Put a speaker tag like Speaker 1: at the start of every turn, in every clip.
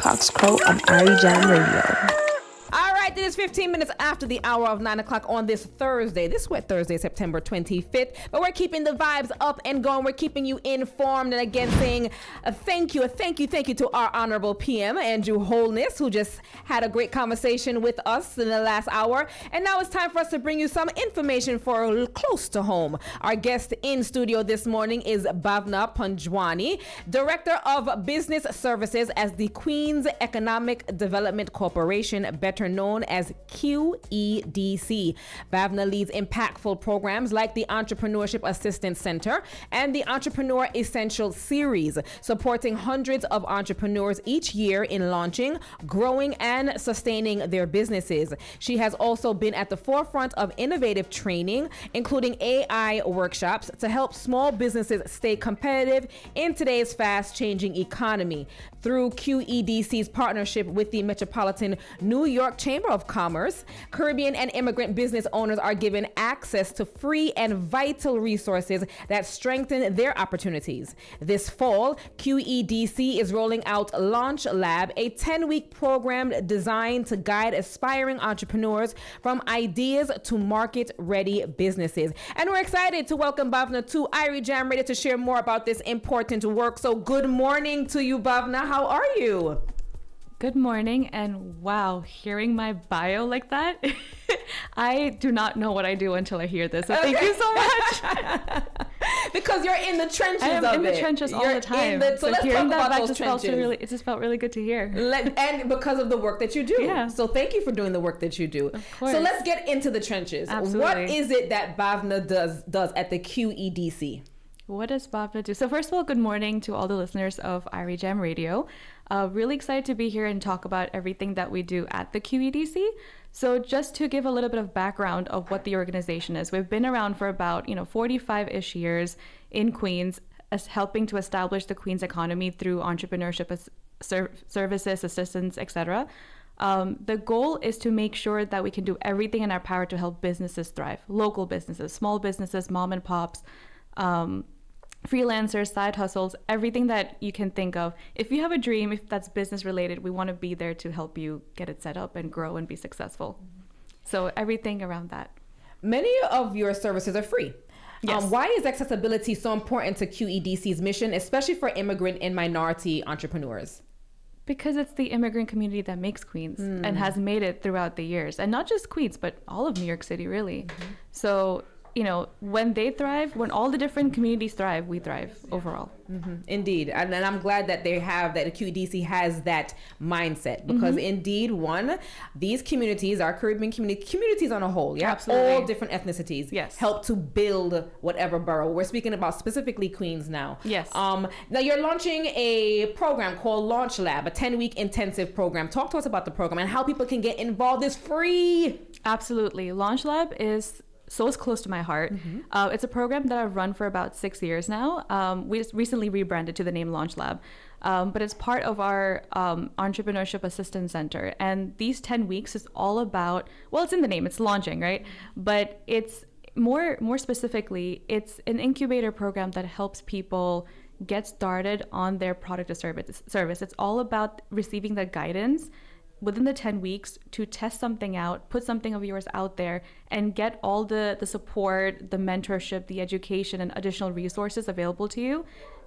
Speaker 1: Coxcrow on Irie Jam Radio.
Speaker 2: All right, it is 15 minutes after the hour of 9 o'clock on this Thursday, this wet Thursday, September 25th. But we're keeping the vibes up and going. We're keeping you informed. And again, saying a thank you to our Honorable PM, Andrew Holness, who just had a great conversation with us in the last hour. And now it's time for us to bring you some information for close to home. Our guest in studio this morning is Bhavna Punjwani, Director of Business Services as the Queens Economic Development Corporation, better known as QEDC. Bhavna leads impactful programs like the Entrepreneurship Assistance Center and the Entrepreneur Essential Series, supporting hundreds of entrepreneurs each year in launching, growing, and sustaining their businesses. She has also been at the forefront of innovative training, including AI workshops to help small businesses stay competitive in today's fast-changing economy. Through QEDC's partnership with the Metropolitan New York Chamber of Commerce, Caribbean and immigrant business owners are given access to free and vital resources that strengthen their opportunities. This fall, QEDC is rolling out LaunchLab, a 10-week program designed to guide aspiring entrepreneurs from ideas to market-ready businesses. And we're excited to welcome Bhavna to Irie Jam Radio to share more about this important work. So good morning to you, Bhavna. How are you?
Speaker 3: Good morning, and wow, hearing my bio like that, I do not know what I do until I hear this. So thank you so much.
Speaker 2: Because you're in the trenches of it.
Speaker 3: I am in the trenches all the time.
Speaker 2: So let's talk about those trenches.
Speaker 3: It just felt really good to hear.
Speaker 2: And because of the work that you do.
Speaker 3: Yeah.
Speaker 2: So thank you for doing the work that you do.
Speaker 3: Of course.
Speaker 2: So let's get into the trenches.
Speaker 3: Absolutely.
Speaker 2: What is it that Bhavna does at the QEDC?
Speaker 3: What does Bhavna do? So first of all, good morning to all the listeners of Irie Jam Radio. Really excited to be here and talk about everything that we do at the QEDC. So just to give a little bit of background of what the organization is, we've been around for about 45-ish years in Queens, helping to establish the Queens economy through entrepreneurship services, assistance, etc. The goal is to make sure that we can do everything in our power to help businesses thrive, local businesses, small businesses, mom and pops, freelancers, side hustles, everything that you can think of. If you have a dream, if that's business related, we want to be there to help you get it set up and grow and be successful. So everything around that.
Speaker 2: Many of your services are free.
Speaker 3: Yes.
Speaker 2: Why is accessibility so important to QEDC's mission, especially for immigrant and minority entrepreneurs?
Speaker 3: Because it's the immigrant community that makes Queens and has made it throughout the years. And not just Queens, but all of New York City, really. So when they thrive, when all the different communities thrive, we thrive overall.
Speaker 2: Mm-hmm. Indeed. And I'm glad that the QEDC has that mindset, because indeed, these communities, our Caribbean communities on a whole,
Speaker 3: Absolutely.
Speaker 2: all different ethnicities,
Speaker 3: yes,
Speaker 2: help to build whatever borough. We're speaking about specifically Queens now.
Speaker 3: Yes.
Speaker 2: Now you're launching a program called LaunchLab, a 10-week intensive program. Talk to us about the program and how people can get involved. It's free.
Speaker 3: Absolutely. LaunchLab is so it's close to my heart. It's a program that I've run for about 6 years now. We just recently rebranded to the name LaunchLab, but it's part of our Entrepreneurship Assistance Center. And these 10 weeks is all about, well, it's in the name, it's launching, right? But it's more specifically, it's an incubator program that helps people get started on their product or service. It's all about receiving the guidance within the 10 weeks to test something out, put something of yours out there, and get all the support, the mentorship, the education, and additional resources available to you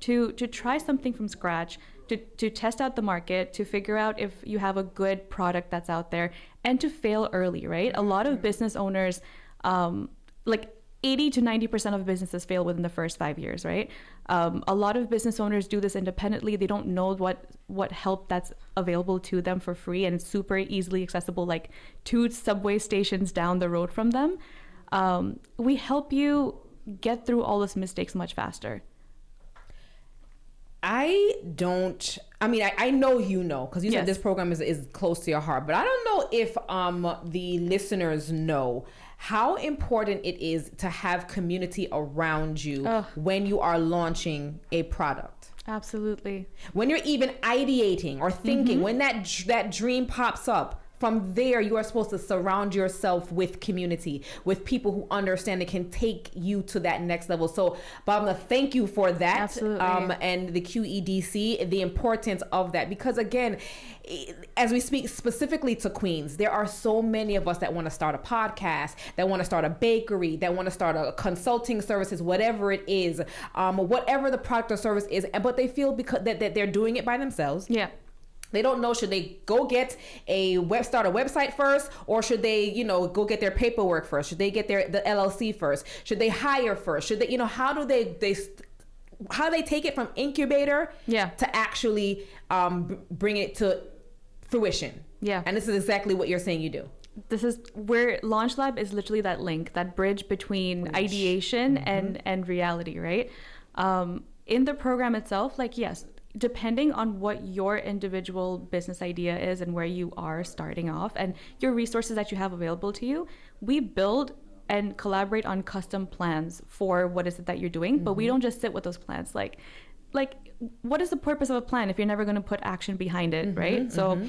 Speaker 3: to try something from scratch, to test out the market, to figure out if you have a good product that's out there, and to fail early, right? A lot of business owners, like 80 to 90% of businesses fail within the first 5 years, right? A lot of business owners do this independently. They don't know what help that's available to them for free, and it's super easily accessible, like 2 subway stations down the road from them. We help you get through all those mistakes much faster.
Speaker 2: I know because you said this program is close to your heart, but I don't know if the listeners know how important it is to have community around you when you are launching a product.
Speaker 3: Absolutely.
Speaker 2: When you're even ideating or thinking, when that dream pops up, from there, you are supposed to surround yourself with community, with people who understand and can take you to that next level. So, Bhavna, thank you for that.
Speaker 3: Absolutely.
Speaker 2: And the QEDC, the importance of that. Because again, as we speak specifically to Queens, there are so many of us that want to start a podcast, that want to start a bakery, that want to start a consulting services, whatever it is, whatever the product or service is, but they feel because that they're doing it by themselves.
Speaker 3: Yeah.
Speaker 2: They don't know, should they go get start a website first, or should they, go get their paperwork first? Should they get the LLC first? Should they hire first? Should they, how do they take it from incubator to actually bring it to fruition?
Speaker 3: Yeah.
Speaker 2: And this is exactly what you're saying you do.
Speaker 3: This is where LaunchLab is literally that link, that bridge between ideation and reality, right? In the program itself, yes, depending on what your individual business idea is and where you are starting off and your resources that you have available to you, we build and collaborate on custom plans for what is it that you're doing. But we don't just sit with those plans. Like what is the purpose of a plan if you're never going to put action behind it, right? So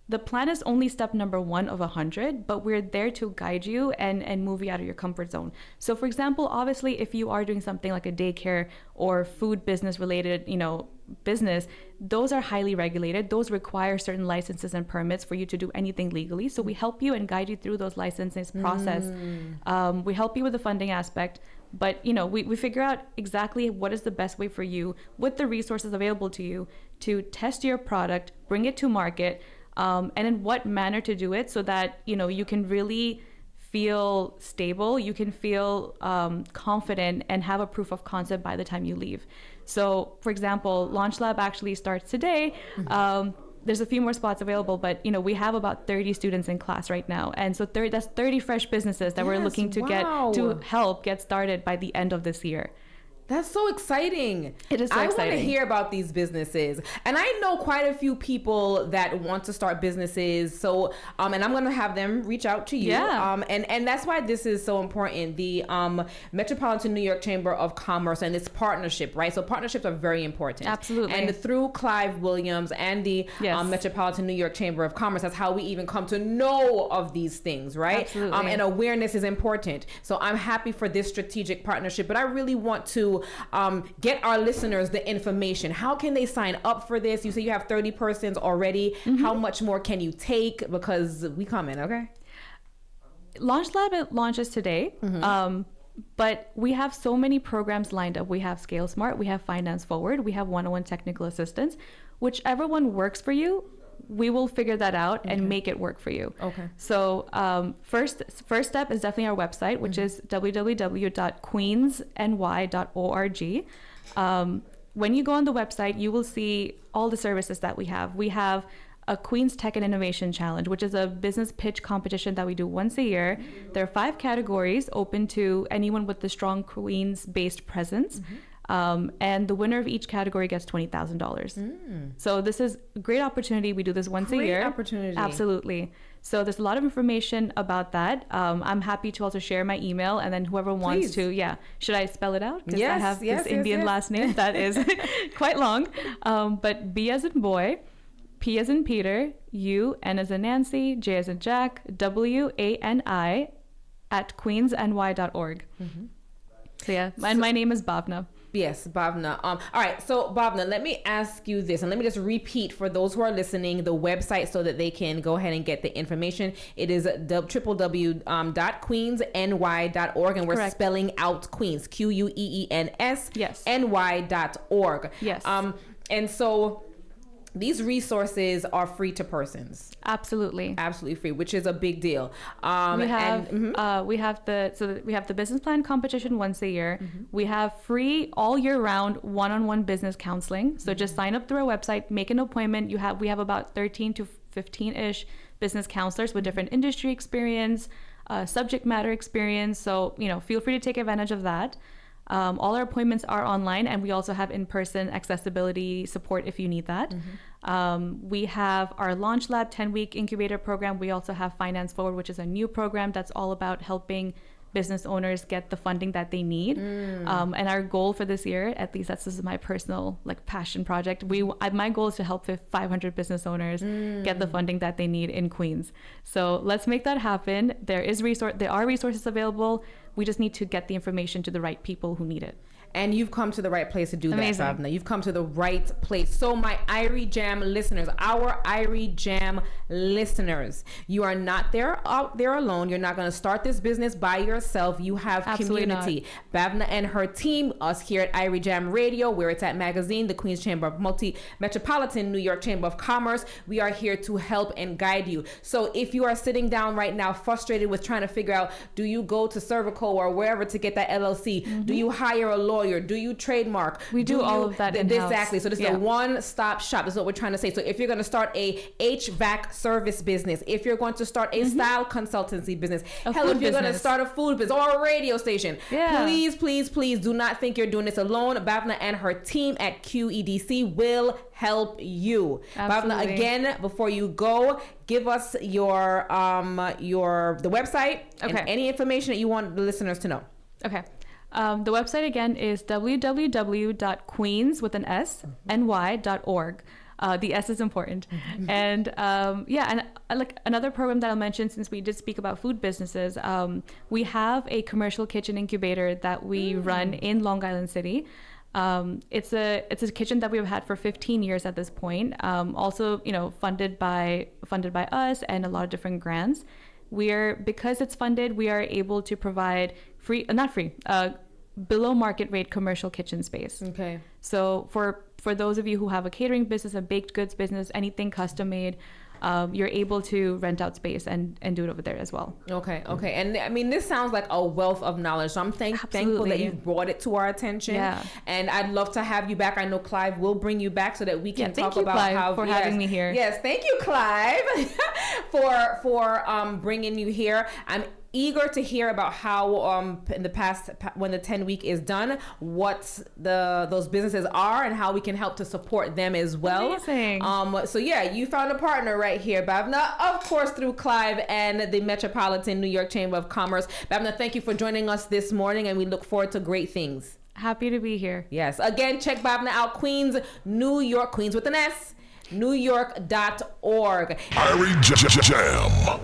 Speaker 3: the plan is only step number 1 of 100, but we're there to guide you and move you out of your comfort zone. So for example, obviously, if you are doing something like a daycare or food business related, business, those are highly regulated. Those require certain licenses and permits for you to do anything legally. So we help you and guide you through those licenses process. We help you with the funding aspect, but we figure out exactly what is the best way for you with the resources available to you to test your product, bring it to market, and in what manner to do it so that you can really feel stable, you can feel confident and have a proof of concept by the time you leave. So for example, LaunchLab actually starts today. There's a few more spots available, but we have about 30 students in class right now, and so that's 30 fresh businesses that we're looking to get to help get started by the end of this year.
Speaker 2: That's so exciting.
Speaker 3: It is so exciting.
Speaker 2: I want to hear about these businesses. And I know quite a few people that want to start businesses. So, and I'm going to have them reach out to you.
Speaker 3: Yeah.
Speaker 2: And that's why this is so important. The Metropolitan New York Chamber of Commerce and its partnership, right? So partnerships are very important.
Speaker 3: Absolutely.
Speaker 2: And through Clive Williams and the Metropolitan New York Chamber of Commerce, that's how we even come to know of these things, right?
Speaker 3: Absolutely.
Speaker 2: And awareness is important. So I'm happy for this strategic partnership, but I really want to get our listeners the information. How can they sign up for this? You say you have 30 persons already. How much more can you take? Because we coming, okay?
Speaker 3: LaunchLab, it launches today. But we have so many programs lined up. We have Scale Smart, we have Finance Forward, we have 101 Technical Assistance. Whichever one works for you, we will figure that out and make it work for you. Okay. So first step is definitely our website, which is www.queensny.org. When you go on the website, you will see all the services that we have. We have a Queens Tech and Innovation Challenge, which is a business pitch competition that we do once a year. There are 5 categories open to anyone with the strong Queens-based presence. And the winner of each category gets $20,000. So this is a great opportunity. We do this once a year.
Speaker 2: Great opportunity.
Speaker 3: Absolutely. So there's a lot of information about that. I'm happy to also share my email, and then whoever wants to, should I spell it out? Because I have this Indian last name that is quite long. But B as in boy, P as in Peter, U, N as in Nancy, J as in Jack, WANI @queensny.org. So and my name is Bhavna.
Speaker 2: Yes, Bhavna. All right, so Bhavna, let me ask you this, and let me just repeat for those who are listening the website so that they can go ahead and get the information. It is www.queensny.org, and we're spelling out Queens, QUEENS, ny.org.
Speaker 3: Yes.
Speaker 2: And so these resources are free to persons.
Speaker 3: Absolutely
Speaker 2: free, which is a big deal.
Speaker 3: We have the business plan competition once a year. We have free all year round one-on-one business counseling. So just sign up through our website, make an appointment. We have about 13 to 15-ish business counselors with different industry experience, subject matter experience. So feel free to take advantage of that. All our appointments are online, and we also have in-person accessibility support if you need that. We have our LaunchLab 10-week incubator program. We also have Finance Forward, which is a new program that's all about helping business owners get the funding that they need. And our goal for this year, at least this is my personal passion project. My goal is to help 500 business owners get the funding that they need in Queens. So let's make that happen. There are resources available. We just need to get the information to the right people who need it.
Speaker 2: And you've come to the right place to do that, Bhavna. You've come to the right place. So my Irie Jam listeners, our Irie Jam listeners, you are not out there alone. You're not going to start this business by yourself. You have community. Bhavna and her team, us here at Irie Jam Radio, where it's at Magazine, the Queens Chamber of Metropolitan, New York Chamber of Commerce. We are here to help and guide you. So if you are sitting down right now frustrated with trying to figure out, do you go to Cervical or wherever to get that LLC? Do you hire a lawyer? Do you trademark?
Speaker 3: We do all of that in-house.
Speaker 2: Exactly. So this is a one-stop shop. This is what we're trying to say. So if you're going to start a HVAC service business, if you're going to start a style consultancy business, if you're going to start a food business or a radio station, please, please, please do not think you're doing this alone. Bhavna and her team at QEDC will help you. Bhavna, again, before you go, give us the website and any information that you want the listeners to know.
Speaker 3: Okay. The website again is www.queens.ny.org. The S is important. And another program that I'll mention, since we did speak about food businesses, we have a commercial kitchen incubator that we run in Long Island City. It's a kitchen that we've had for 15 years at this point. Also, funded by us and a lot of different grants. Because it's funded, we are able to provide below market rate commercial kitchen space. Okay. So for those of you who have a catering business, a baked goods business, anything custom made, you're able to rent out space and do it over there as well. Okay.
Speaker 2: And I mean, this sounds like a wealth of knowledge. So I'm thankful that you brought it to our attention. Yeah. And I'd love to have you back. I know Clive will bring you back so that we can talk about
Speaker 3: Clive, for having me here.
Speaker 2: Yes, thank you, Clive, for bringing you here. I'm eager to hear about how in the past, when the 10-week is done, what those businesses are and how we can help to support them as well.
Speaker 3: Amazing.
Speaker 2: So you found a partner right here, Bhavna, of course, through Clive and the Metropolitan New York Chamber of Commerce. Bhavna, thank you for joining us this morning, and we look forward to great things.
Speaker 3: Happy to be here.
Speaker 2: Yes. Again, check Bhavna out, Queens, New York, Queens with an S, NewYork.org.
Speaker 4: Irie Jam.